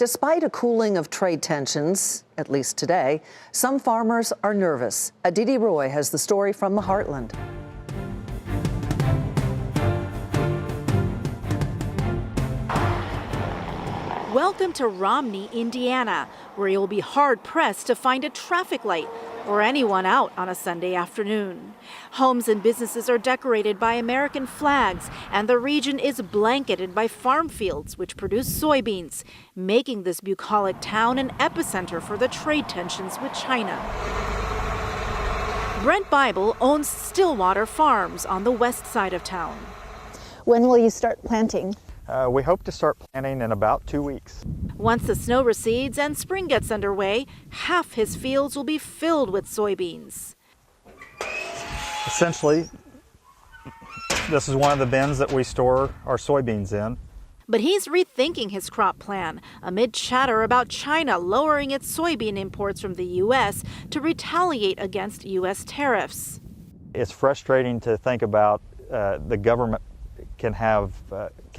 Despite a cooling of trade tensions, at least today, some farmers are nervous. Aditi Roy has the story from the Heartland. Welcome to Romney, Indiana, where you'll be hard-pressed to find a traffic light or anyone out on a Sunday afternoon. Homes and businesses are decorated by American flags, and the region is blanketed by farm fields which produce soybeans, making this bucolic town an epicenter for the trade tensions with China. Brent Bible owns Stillwater Farms on the west side of town. When will you start planting? We hope to start planting in about 2 weeks. Once the snow recedes and spring gets underway, half his fields will be filled with soybeans. Essentially, this is one of the bins that we store our soybeans in. But he's rethinking his crop plan amid chatter about China lowering its soybean imports from the U.S. to retaliate against U.S. tariffs. It's frustrating to think about the government can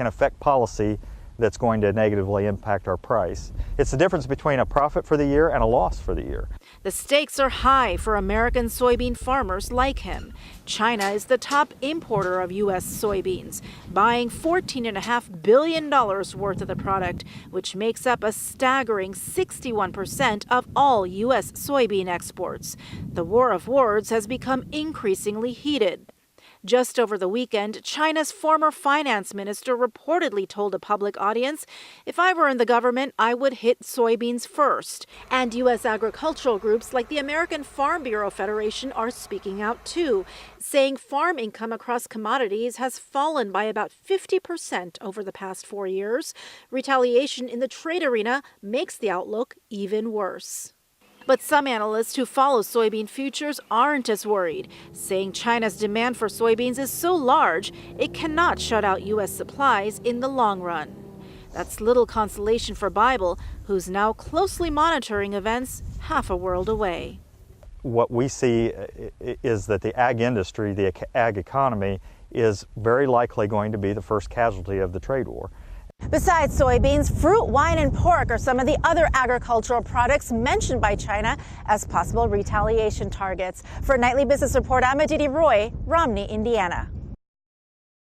affect policy that's going to negatively impact our price. It's the difference between a profit for the year and a loss for the year. The stakes are high for American soybean farmers like him. China is the top importer of U.S. soybeans, buying $14.5 billion worth of the product, which makes up a staggering 61% of all U.S. soybean exports. The war of words has become increasingly heated. Just over the weekend, China's former finance minister reportedly told a public audience, "If I were in the government, I would hit soybeans first." And U.S. agricultural groups like the American Farm Bureau Federation are speaking out too, saying farm income across commodities has fallen by about 50% over the past 4 years. Retaliation in the trade arena makes the outlook even worse. But some analysts who follow soybean futures aren't as worried, saying China's demand for soybeans is so large it cannot shut out U.S. supplies in the long run. That's little consolation for Bible, who's now closely monitoring events half a world away. What we see is that the ag industry, the ag economy, is very likely going to be the first casualty of the trade war. Besides soybeans, fruit, wine, and pork are some of the other agricultural products mentioned by China as possible retaliation targets. For Nightly Business Report, I'm Aditi Roy, Romney, Indiana.